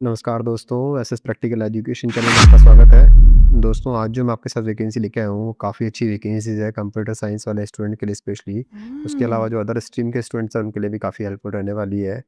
नमस्कार दोस्तों, SS practical education channel में आपका स्वागत है। दोस्तों, आज जो मैं आपके साथ वैकेंसी लेके आया हूँ, वो काफ़ी अच्छी वैकेंसीज़ है कंप्यूटर साइंस वाले स्टूडेंट के लिए स्पेशली। उसके अलावा हुँ। जो अदर स्ट्रीम के स्टूडेंट्स हैं, उनके लिए भी काफ़ी हेल्पफुल रहने वाली है।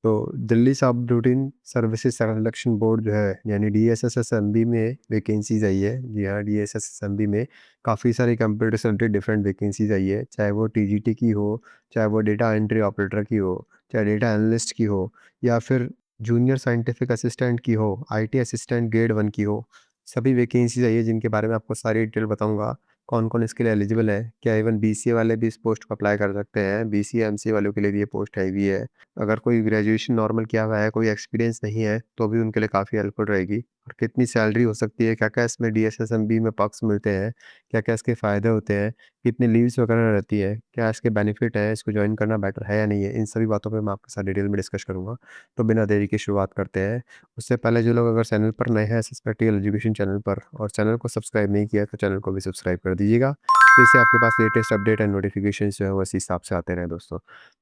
तो दिल्ली सब रूटीन सर्विसेज सिलेक्शन बोर्ड जो है, यानी डीएसएसएसएमबी में वैकेंसीज़ आई है। जी हाँ, डीएसएसएसएमबी में काफ़ी सारी कंप्यूटर से रिलेटेड डिफरेंट वैकेंसीज़ आई है, चाहे वो टीजीटी की हो, चाहे वो डेटा एंट्री ऑपरेटर की हो, चाहे डेटा एनालिस्ट की हो या फिर जूनियर साइंटिफिक असिस्टेंट की हो, आईटी असिस्टेंट ग्रेड 1 की हो। सभी वैकेंसीज़ आई है जिनके बारे में आपको सारी डिटेल बताऊँगा। कौन-कौन इसके लिए एलिजिबल है, क्या इवन बीसीए वाले भी इस पोस्ट को अप्लाई कर सकते हैं? बीसीए, एमसीए वालों के लिए भी ये पोस्ट आई हुई है। अगर कोई ग्रेजुएशन नॉर्मल किया हुआ है, कोई एक्सपीरियंस नहीं है, तो भी उनके लिए काफ़ी हेल्पफुल रहेगी। और कितनी सैलरी हो सकती है, क्या-क्या इसमें डीएसएसएमबी में पर्क्स मिलते हैं, क्या-क्या इसके फ़ायदे होते हैं, कितनी लीव्स वगैरह रहती है, क्या इसके बेनिफिट हैं, इसको जॉइन करना बेटर है या नहीं है, इन सभी बातों पे मैं आपके साथ डिटेल में डिस्कस करूँगा। तो बिना देरी के शुरुआत करते हैं। उससे पहले जो लोग अगर चैनल पर नए हैं एसएस प्रैक्टिकल एजुकेशन चैनल पर और चैनल को सब्सक्राइब नहीं किया है, तो चैनल को भी सब्सक्राइब कर दीजिएगा, जिससे आपके पास लेटेस्ट अपडेट एंड नोटिफिकेशंस जो है वो इसी हिसाब से आते रहें दोस्तों।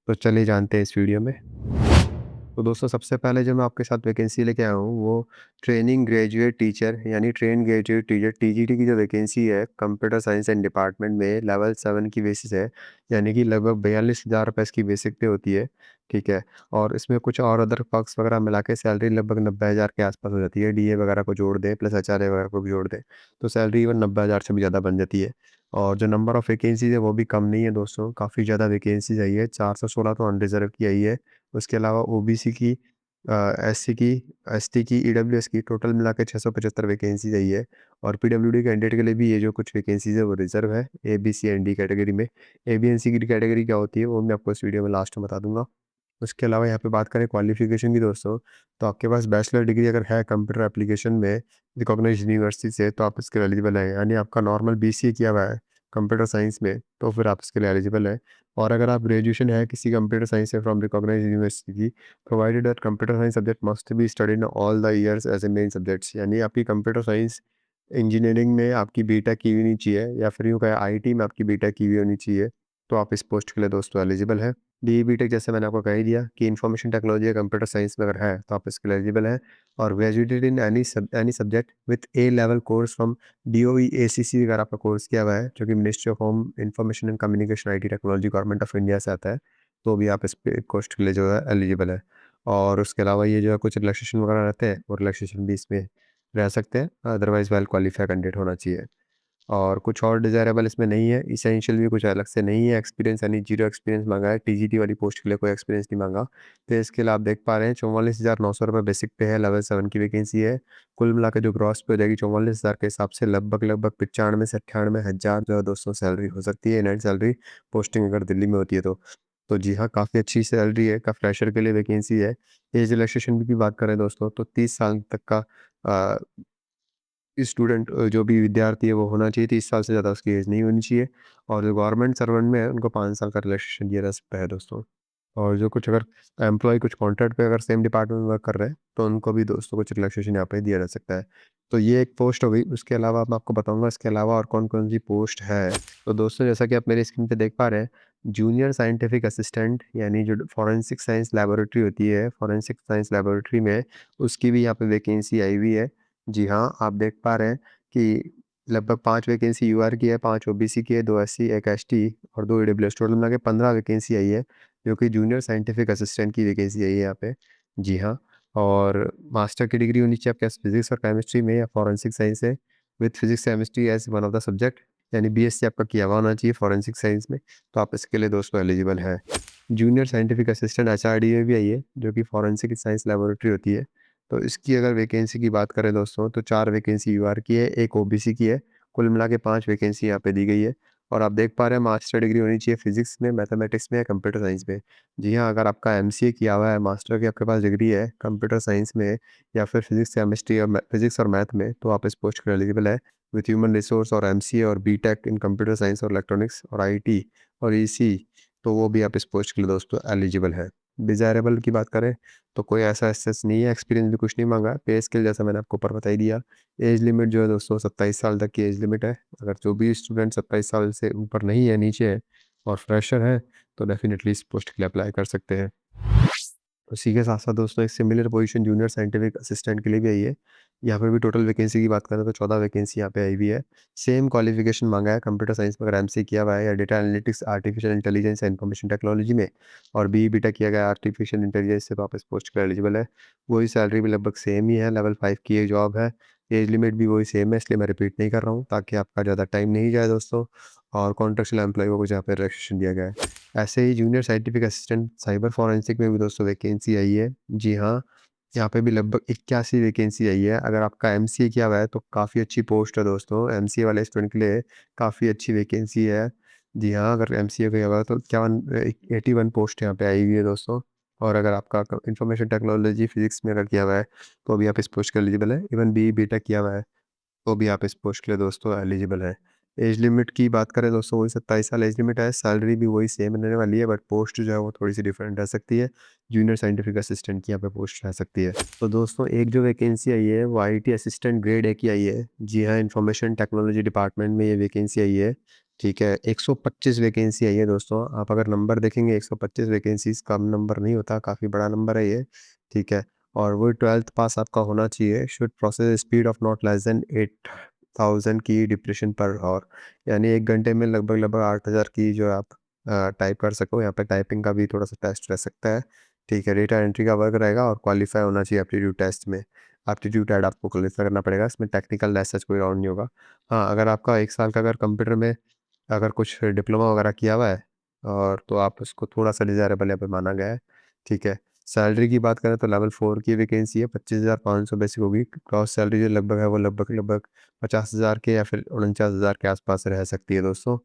तो चलिए जानते हैं इस वीडियो में। तो दोस्तों, सबसे पहले जो मैं आपके साथ वैकेंसी लेके आया हूँ, वो ट्रेनिंग ग्रेजुएट टीचर यानी ट्रेन ग्रेजुएट टीचर टीजीटी की जो वैकेंसी है कंप्यूटर साइंस एंड डिपार्टमेंट में लेवल 7 की बेसिस है। यानी कि लगभग 42,000 रुपये इसकी बेसिक पे होती है। ठीक है। और इसमें कुछ और अदर पर्क्स वगैरह मिला के सैलरी लगभग 90,000 के आसपास हो जाती है, डीए वगैरह को जोड़ दें प्लस एचआरए वगैरह को भी जोड़ दें, तो सैलरी इवन 90,000 से भी ज़्यादा बन जाती है। और जो नंबर ऑफ़ वैकेंसीज़ है वो भी कम नहीं है दोस्तों, काफ़ी ज़्यादा वैकेंसीज़ आई है, 416 तो अनरिज़र्व की आई है। उसके अलावा ओबीसी की, एससी की, एसटी की, ईडब्ल्यूएस की टोटल मिला के 675 वैकेंसीज़ आई है। और पीडब्ल्यूडी कैंडिडेट के लिए भी ये जो कुछ वैकेंसीज़ है वो रिज़र्व है, A, B, C and D category में। ए, बी एंड सी की कैटेगरी क्या होती है वो मैं आपको इस वीडियो में लास्ट में बता दूँगा। उसके अलावा यहाँ पे बात करें क्वालिफ़िकेशन की दोस्तों, तो आपके पास बैचलर डिग्री अगर है कंप्यूटर एप्लीकेशन में रिकॉग्नाइज्ड यूनिवर्सिटी से, तो आप इसके लिए एलिजिबल हैं। यानी आपका नॉर्मल बीसीए किया हुआ है कंप्यूटर साइंस में, तो फिर आप इसके लिए एलिजिबल हैं। और अगर आप ग्रेजुएशन है किसी कंप्यूटर साइंस से फ्रॉम रिकॉग्नाइज्ड यूनिवर्सिटी की, provided that computer science subject must be studied in all the years as a main subjects. यानी आपकी कंप्यूटर साइंस इंजीनियरिंग में आपकी बीटेक की हुई होनी चाहिए, या फिर यूँ कहें आईटी में आपकी बीटेक की हुई होनी चाहिए, तो आप इस पोस्ट के लिए दोस्तों एलिजिबल हैं। बीई बीटेक जैसे मैंने आपको कह ही दिया कि इन्फॉर्मेशन टेक्नोलॉजी या कंप्यूटर साइंस में अगर है, तो आप इसके लिए एलिजिबल हैं। और graduated in any subject with A level course from DOE ACC अगर आपका कोर्स किया हुआ है, जो कि ministry of home information and communication IT technology government of India से आता है, तो भी आप इस पे पोस्ट के लिए जो है एलिजिबल है। और उसके अलावा ये जो है कुछ रिलैक्सेशन वगैरह रहते हैं, वो रिलैक्सेशन भी इसमें रह सकते हैं, अदरवाइज़ वेल क्वालिफाइड कैंडिडेट होना चाहिए। और कुछ और डिज़ायरेबल इसमें नहीं है, एसेंशियल भी कुछ अलग से नहीं है, एक्सपीरियंस यानी ज़ीरो एक्सपीरियंस माँगा है, टीजीटी वाली पोस्ट के लिए कोई एक्सपीरियंस नहीं माँगा। पे स्केल आप देख पा रहे हैं, 44,900 रुपये बेसिक पे है, लेवल 7 की वैकेंसी है। कुल मिला के जो ग्रॉस पे हो जाएगी 44,000 के हिसाब से लगभग 95 से 98 हज़ार जो है दोस्तों सैलरी हो सकती है, नेट सैलरी, पोस्टिंग अगर दिल्ली में होती है तो। तो जी हाँ, काफ़ी अच्छी सैलरी है, का फ्रेशर के लिए वैकेंसी है। एज रिलैक्सेशन की भी बात करें दोस्तों, तो 30 साल तक का अ, स्टूडेंट, जो भी विद्यार्थी है वो होना चाहिए, 30 साल से ज़्यादा उसकी एज नहीं होनी चाहिए। और जो गवर्नमेंट सर्वेंट में है उनको 5 साल का रिलैक्सेशन दिया जा सकता है दोस्तों। और जो कुछ अगर एम्प्लॉयी कुछ कॉन्ट्रैक्ट पे अगर सेम डिपार्टमेंट में वर्क कर रहे हैं, तो उनको भी दोस्तों कुछ रिलैक्सेशन यहाँ पे दिया जा सकता है। तो ये एक पोस्ट हो गई, उसके अलावा मैं आपको बताऊँगा इसके अलावा और कौन-कौन सी पोस्ट है। तो दोस्तों, जैसा कि आप मेरी स्क्रीन पे देख पा रहे हैं, जूनियर साइंटिफिक असिस्टेंट यानी जो फॉरेंसिक साइंस लैबोरेटरी होती है, फॉरेंसिक साइंस लैबोरेटरी में उसकी भी यहाँ पे वैकेंसी आई हुई है। जी हाँ, आप देख पा रहे हैं कि लगभग 5 वैकेंसी यूआर की है, 5 ओबीसी की है, 2 एससी, 1 एसटी और 2 ईडब्ल्यूएस, टोटल मिला के 15 वैकेंसी आई है, जो कि जूनियर साइंटिफिक असिस्टेंट की वैकेंसी आई है यहाँ पे। जी हाँ। और मास्टर की डिग्री होनी चाहिए आपके पास फिज़िक्स और केमिस्ट्री में या फॉरेंसिक साइंस है, with physics chemistry as one of the subject, यानी बीएससी आपका किया हुआ होना चाहिए फॉरेंसिक साइंस में, तो आप इसके लिए दोस्तों एलिजिबल हैं। जूनियर साइंटिफिक असिस्टेंट एचआरडी में भी आई है, जो कि फॉरेंसिक साइंस लैबोरेटरी होती है। तो इसकी अगर वैकेंसी की बात करें दोस्तों, तो 4 वैकेंसी यूआर की है, 1 ओबीसी की है, कुल मिला के 5 वैकेंसी यहाँ पे दी गई है। और आप देख पा रहे हैं मास्टर डिग्री होनी चाहिए फिज़िक्स में, मैथमेटिक्स में या कंप्यूटर साइंस में। जी हाँ, अगर आपका एमसीए किया हुआ है, मास्टर की आपके पास डिग्री है कंप्यूटर साइंस में या फिर फिज़िक्स, केमिस्ट्री और फिज़िक्स और मैथ में, तो आप इस पोस्ट के लिए एलिजिबल है। विथ ह्यूमन रिसोर्स और एमसीए और बीटेक इन कंप्यूटर साइंस और इलेक्ट्रॉनिक्स और आईटी और ईसी, तो वो भी आप इस पोस्ट के लिए दोस्तों एलिजिबल है। डिज़ायरेबल की बात करें, तो कोई ऐसा एसेस नहीं है, एक्सपीरियंस भी कुछ नहीं माँगा है, पे स्केल जैसा मैंने आपको ऊपर बता ही दिया। एज लिमिट जो है दोस्तों 27 साल तक की एज लिमिट है। अगर जो भी स्टूडेंट 27 साल से ऊपर नहीं है, नीचे है और फ्रेशर है, तो डेफ़िनिटली इस पोस्ट के लिए अप्लाई कर सकते हैं। उसी के साथ-साथ दोस्तों एक similar position junior scientific assistant के लिए भी आई है। यहाँ पर भी टोटल वैकेंसी की बात करें तो 14 वैकेंसी यहाँ पे आई हुई है। सेम क्वालिफ़िकेशन माँगा है कंप्यूटर साइंस में अगर एमसीए किया हुआ है या डेटा एनालिटिक्स, आर्टिफिशियल इंटेलिजेंस या इन्फॉर्मेशन टेक्नोलॉजी में और बीई बीटेक किया गया है आर्टिफिशियल इंटेलिजेंस से तो आप इस पोस्ट के लिए एलिजिबल है। वही सैलरी भी लगभग सेम ही है, लेवल 5 की ये जॉब है। एज लिमिट भी वही सेम है इसलिए मैं रिपीट नहीं कर रहा हूँ ताकि आपका ज़्यादा टाइम नहीं जाए दोस्तों और कॉन्ट्रेक्चुअल एम्प्लॉयी को कुछ यहाँ पे रिलैक्सेशन दिया गया है। ऐसे ही junior scientific assistant cyber forensic में भी दोस्तों वैकेंसी आई है। जी हाँ, यहाँ पे भी लगभग 81 वैकेंसी आई है। अगर आपका एमसीए किया हुआ है तो काफ़ी अच्छी पोस्ट है दोस्तों। एमसीए वाले स्टूडेंट के लिए काफ़ी अच्छी वैकेंसी है। जी हाँ, अगर एमसीए किया हुआ है तो 81 पोस्ट यहाँ पे आई हुई है दोस्तों। और अगर आपका इंफॉर्मेशन टेक्नोलॉजी फिजिक्स में अगर किया हुआ है तो भी आप इस पोस्ट के एलिजिबल है। इवन बीई बीटेक किया हुआ है तो भी आप इस पोस्ट के लिए दोस्तों एलिजिबल हैं। एज लिमिट की बात करें दोस्तों वही 27 साल एज लिमिट है, सैलरी भी वही सेम रहने वाली है बट पोस्ट जो है वो थोड़ी-सी डिफरेंट रह सकती है। जूनियर साइंटिफिक असिस्टेंट की यहाँ पे पोस्ट रह सकती है। तो दोस्तों एक जो वैकेंसी आई है वो आईटी असिस्टेंट ग्रेड ए की आई है। जी हाँ, इन्फॉर्मेशन टेक्नोलॉजी डिपार्टमेंट में ये वैकेंसी आई है। ठीक है, 125 वैकेंसी आई है दोस्तों। आप अगर नंबर देखेंगे 125 वैकेंसीज़ कम नंबर नहीं होता, काफ़ी बड़ा नंबर है ये। ठीक है, और वो 12th पास आपका होना चाहिए। Should process speed of not less than 8000 की डिप्रेशन पर आवर यानी 1 घंटे में लगभग-लगभग 8000 की जो आप टाइप कर सको। यहाँ पे टाइपिंग का भी थोड़ा-सा टेस्ट रह सकता है। ठीक है, डेटा एंट्री का वर्क रहेगा और क्वालीफाई होना चाहिए एप्टीट्यूड टेस्ट में। एप्टीट्यूड ऐड आपको क्वालीफाई करना पड़ेगा, इसमें टेक्निकल एज़ सच कोई राउंड नहीं होगा। हाँ, अगर आपका 1 साल का अगर कंप्यूटर में अगर कुछ डिप्लोमा वगैरह किया हुआ है और तो आप उसको थोड़ा-सा डिज़ायरेबल यहाँ पे माना गया है, ठीक है। सैलरी की बात करें तो लेवल 4 की वैकेंसी है, 25,500 बेसिक होगी। ग्रॉस सैलरी जो लगभग है वो लगभग 50,000 के या फिर 49,000 के आसपास रह सकती है दोस्तों।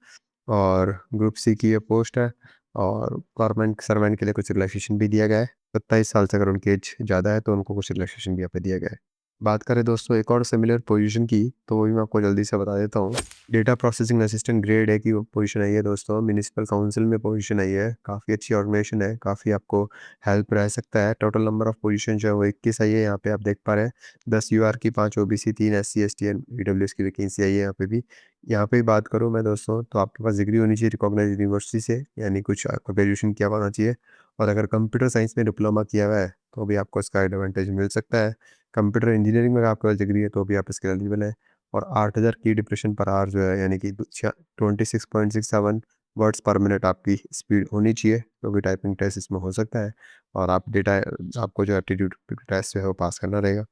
और ग्रुप सी की ये पोस्ट है और गवर्नमेंट सर्वेंट के लिए कुछ रिलैक्सेशन भी दिया गया है। 27 साल से अगर उनकी एज ज़्यादा है तो उनको कुछ रिलैक्सेशन भी यहाँ पे दिया गया है। बात करें दोस्तों एक और सिमिलर पोजीशन की, तो वो भी मैं आपको जल्दी से बता देता हूँ। Data processing assistant grade A की वो पोजीशन आई है दोस्तों, म्युनिसिपल काउंसिल में पोजीशन आई है। काफ़ी अच्छी ऑर्गेनाइजेशन है, काफ़ी आपको हेल्प रह सकता है। टोटल नंबर ऑफ पोजीशन जो है वो 21 आई है, यहाँ पे आप देख पा रहे हैं। 10 यूआर की, 5 OBC, 3 SC, ST and EWS की वैकेंसी आई है यहाँ पे भी। यहाँ पे बात करूँ मैं दोस्तों तो आपके पास डिग्री होनी चाहिए रिकॉग्नाइज्ड यूनिवर्सिटी से, यानी कुछ आपका ग्रेजुएशन किया हुआ होना चाहिए। और अगर कंप्यूटर साइंस में डिप्लोमा किया हुआ है, तो भी आपको इसका एडवांटेज मिल सकता है। कंप्यूटर इंजीनियरिंग में अगर आपके पास डिग्री है, तो भी आप इसके लिए एलिजिबल हैं। और 8000 की डिप्रेशन पर आवर जो है, यानी कि 26.67 वर्ड्स पर मिनट आपकी स्पीड होनी चाहिए, तो भी टाइपिंग टेस्ट इसमें हो सकता है। और आप डेटा आपको जो एप्टीट्यूड टेस्ट जो है वो पास करना रहेगा।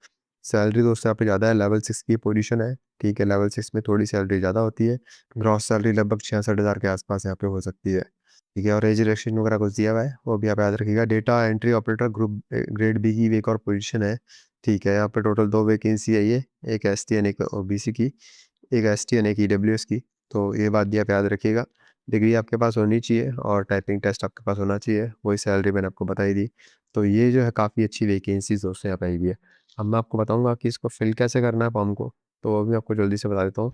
सैलरी दोस्तों यहाँ पे ज़्यादा है, लेवल 6 की पोजीशन है, ठीक है। लेवल 6 में थोड़ी सैलरी ज़्यादा होती है। ग्रॉस सैलरी लगभग 66,000 के आसपास यहाँ पे हो सकती है, ठीक है। और एज रिलैक्सेशन वगैरह कुछ दिया हुआ है, वो भी आप याद रखिएगा। Data entry operator group grade B की भी एक और पोजीशन है, ठीक है। यहाँ पे टोटल 2 वैकेंसी आई है, एक एसटी एंड एक ओबीसी की, एक एसटी एंड एक ईडब्ल्यूएस की। तो ये बात भी आप याद रखिएगा। डिग्री आपके पास होनी चाहिए और टाइपिंग टेस्ट आपके पास होना चाहिए, वही सैलरी मैंने आपको बताई दी। तो ये जो है काफ़ी अच्छी वैकेंसीज़ दोस्तों यहाँ पे आई हुई है। अब मैं आपको बताऊँगा कि इसको फिल कैसे करना है फॉर्म को, तो वो भी आपको जल्दी से बता देता हूँ।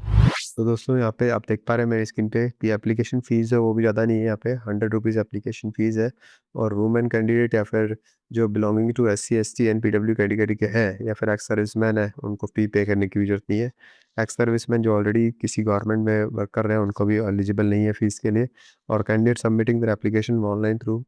तो दोस्तों यहाँ पे आप देख पा रहे हैं मेरी स्क्रीन पे कि एप्लीकेशन फ़ीस है वो भी ज़्यादा नहीं है, यहाँ पे ₹100 एप्लीकेशन फ़ीस है। और वुमेन कैंडिडेट या फिर जो belonging to SC, ST and PW category के हैं या फिर एक्स सर्विसमैन है, उनको फ़ी पे करने की भी ज़रूरत नहीं है। एक्स सर्विसमैन जो ऑलरेडी किसी गवर्नमेंट में वर्क कर रहे हैं, उनको भी एलिजिबल नहीं है फ़ीस के लिए। और candidate submitting their application online through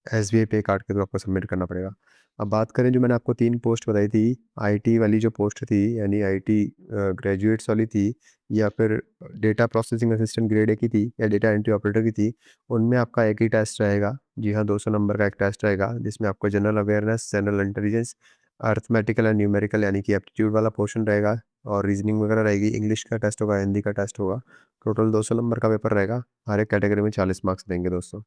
SBI पे कार्ड के थ्रू आपको सबमिट करना पड़ेगा। अब बात करें जो मैंने आपको 3 पोस्ट बताई थी, आईटी वाली जो पोस्ट थी यानी आईटी ग्रेजुएट्स वाली थी या फिर data processing assistant grade A की थी या डेटा एंट्री ऑपरेटर की थी, उनमें आपका एक ही टेस्ट रहेगा। जी हाँ, 200 नंबर का एक टेस्ट रहेगा जिसमें आपको general awareness, general intelligence, arithmetical and numerical यानी कि एप्टीट्यूड वाला पोर्शन रहेगा और रीजनिंग वगैरह रहेगी। इंग्लिश का टेस्ट होगा, हिंदी का टेस्ट होगा। टोटल 200 नंबर का पेपर रहेगा। हर एक कैटेगरी में 40 मार्क्स देंगे दोस्तों।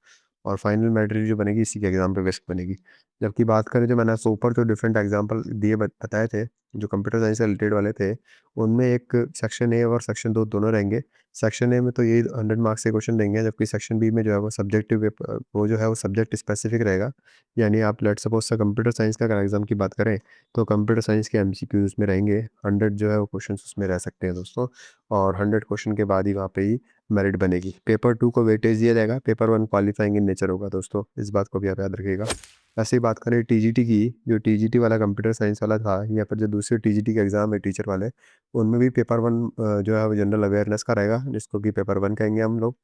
और फाइनल मेरिट जो बनेगी इसी के एग्ज़ाम पे बेस्ड बनेगी। जबकि बात करें जो मैंने आपको ऊपर जो डिफरेंट एग्जांपल दिए बताए थे, जो कंप्यूटर साइंस से रिलेटेड वाले थे, उनमें एक सेक्शन ए और सेक्शन 2 दोनों रहेंगे। सेक्शन ए में तो ये 100 मार्क्स के क्वेश्चन देंगे, जबकि सेक्शन बी में जो है वो सब्जेक्टिव वो जो है वो सब्जेक्ट स्पेसिफिक रहेगा। यानी आप लेट्स सपोज से कंप्यूटर साइंस का अगर एग्ज़ाम की बात करें, तो कंप्यूटर साइंस के एमसीक्यूज़ में रहेंगे, 100 जो है वो क्वेश्चंस उसमें रह सकते हैं दोस्तों। और 100 क्वेश्चन के बाद ही वहाँ पे ही मेरिट बनेगी। पेपर 2 को वेटेज दिया जाएगा, पेपर 1 क्वालिफाइंग इन नेचर होगा दोस्तों, इस बात को भी आप याद रखिएगा। ऐसे ही बात करें टीजीटी की, जो टीजीटी वाला कंप्यूटर साइंस वाला था या फिर जो दूसरे टीजीटी के एग्ज़ाम है टीचर वाले, उनमें भी पेपर 1 जो है वो जनरल अवेयरनेस का रहेगा, जिसको कि पेपर 1 कहेंगे हम लोग।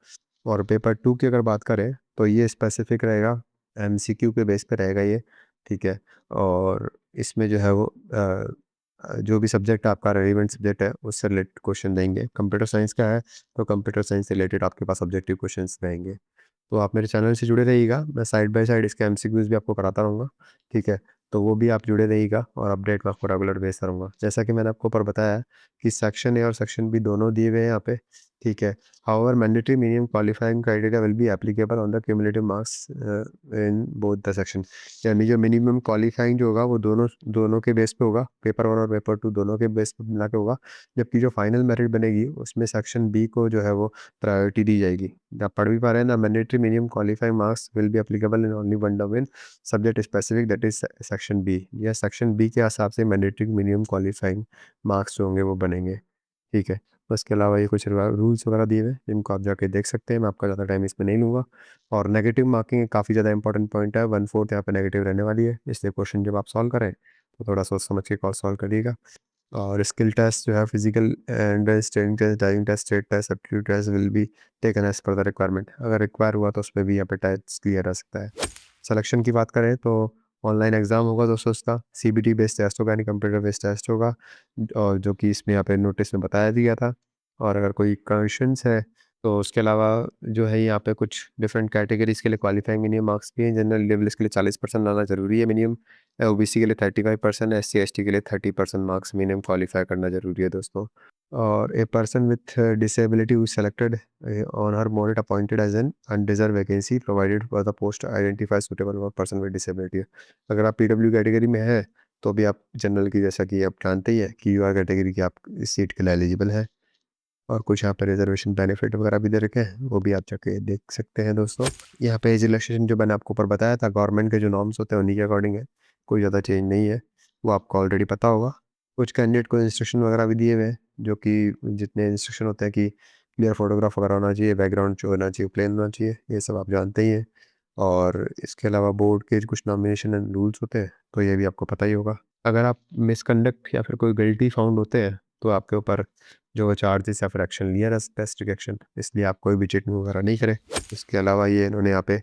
और पेपर 2 की अगर बात करें, तो ये स्पेसिफिक रहेगा, एमसीक्यू के बेस पे रहेगा ये। ठीक है? और इसमें जो है वो जो भी सब्जेक्ट आपका रेलेवेंट सब्जेक्ट है उससे रिलेटेड क्वेश्चन देंगे। कंप्यूटर साइंस का है तो कंप्यूटर साइंस से रिलेटेड आपके पास ऑब्जेक्टिव क्वेश्चंस रहेंगे। तो आप मेरे चैनल से जुड़े रहिएगा, मैं साइड बाय साइड इसके एमसीक्यूज़ भी आपको कराता रहूँगा, ठीक है? तो वो भी आप जुड़े रहिएगा और अपडेट मैं आपको रेगुलर भेजता रहूँगा। जैसा कि मैंने आपको ऊपर बताया कि सेक्शन ए और सेक्शन बी दोनों दिए हुए हैं यहाँ पे, ठीक है? However mandatory minimum qualifying criteria will be applicable on the cumulative marks in both the section. यानी जो मिनिमम क्वालिफाइंग जो होगा वो दोनों दोनों के बेस पे होगा, पेपर 1 और पेपर 2 दोनों के बेस पे मिला के होगा। जबकि जो फाइनल मेरिट बनेगी उसमें सेक्शन बी को जो है वो प्रायोरिटी दी जाएगी। आप पढ़ भी पा रहे हैं ना, mandatory minimum qualifying marks will be applicable in only one domain subject specific that is section B. या सेक्शन बी के हिसाब से मैंडेटरी मिनिमम क्वालिफाइंग मार्क्स जो होंगे वो बनेंगे, ठीक है? उसके अलावा ये कुछ रूल्स वगैरह दिए हुए हैं जिनको आप जाके देख सकते हैं, मैं आपका ज़्यादा टाइम इसमें नहीं लूँगा। और नेगेटिव मार्किंग काफ़ी ज़्यादा इंपॉर्टेंट पॉइंट है, 1/4 यहाँ पे नेगेटिव रहने वाली है, इसलिए क्वेश्चन जब आप सॉल्व करें तो थोड़ा सोच समझ के सॉल्व करिएगा। और स्किल टेस्ट जो है physical endurance, training test, driving test, state test, aptitude test will be taken as per the requirement. अगर रिक्वायर हुआ तो उसमें भी यहाँ पे टेस्ट क्लियर रह सकता है। सिलेक्शन की बात करें तो ऑनलाइन एग्ज़ाम होगा दोस्तों, उसका सीबीटी बेस्ड टेस्ट होगा, यानी कंप्यूटर बेस्ड टेस्ट होगा, और जो कि इसमें यहाँ पे नोटिस में बताया दिया था। और अगर कोई क्वेश्चंस है तो उसके अलावा जो है यहाँ पे कुछ डिफरेंट कैटेगरीज़ के लिए क्वालिफाइंग मिनिमम मार्क्स भी हैं। जनरल लेवल इसके लिए 40% लाना ज़रूरी है मिनिमम, ओबीसी के लिए 35%, एससी एसटी के लिए 30% मार्क्स मिनिमम क्वालिफाई करना ज़रूरी है दोस्तों। और a person with disability who selected on her merit appointed as an unreserved vacancy provided for the post identify suitable for person with disability. अगर आप पीडब्ल्यू कैटेगरी में हैं तो भी आप जनरल की, जैसा कि आप जानते ही हैं कि यूआर कैटेगरी की, आप इस सीट के लिए एलिजिबल हैं। और कुछ यहाँ पे रिजर्वेशन बेनिफिट वगैरह भी दे रखे हैं, वो भी आप जाके देख सकते हैं दोस्तों। यहाँ पे एज रिलैक्सेशन जो मैंने आपको ऊपर बताया था, गवर्नमेंट के जो नॉर्म्स होते हैं उन्हीं के अकॉर्डिंग है, कोई ज़्यादा चेंज नहीं है, वो आपको ऑलरेडी पता होगा। कुछ कैंडिडेट को इंस्ट्रक्शन वगैरह भी दिए हुए हैं, जो कि जितने इंस्ट्रक्शन होते हैं कि क्लियर फोटोग्राफ वगैरह होना चाहिए, बैकग्राउंड जो होना चाहिए प्लेन होना चाहिए, ये सब आप जानते ही हैं। और इसके अलावा बोर्ड के कुछ नॉमिनेशन एंड रूल्स होते हैं, तो ये भी आपको पता ही होगा। अगर आप मिसकंडक्ट या फिर कोई गिल्टी फाउंड होते हैं तो आपके ऊपर जो वो चार्जेस या फिर एक्शन लिया जा सकता है, स्ट्रिक्ट एक्शन, इसलिए आप कोई भी चीटिंग वगैरह नहीं करें। इसके अलावा ये इन्होंने यहाँ पे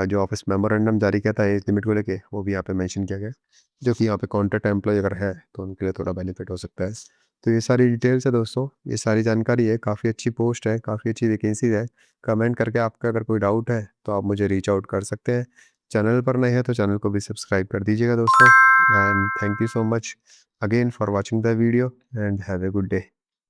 जो ऑफिस मेमोरेंडम जारी किया था एज लिमिट को लेके, वो भी यहाँ पे मेंशन किया गया है, जो कि यहाँ पे कॉन्ट्रैक्ट एम्प्लॉय अगर है तो उनके लिए थोड़ा बेनिफिट हो सकता है। तो ये सारी डिटेल्स है दोस्तों, ये सारी जानकारी है, काफ़ी अच्छी पोस्ट है, काफ़ी अच्छी वैकेंसीज है। कमेंट करके आपका अगर कोई डाउट है तो आप मुझे रीच आउट कर सकते हैं। चैनल पर नए हैं तो चैनल को भी सब्सक्राइब कर दीजिएगा दोस्तों। And thank you so much again for watching the video and have a good day.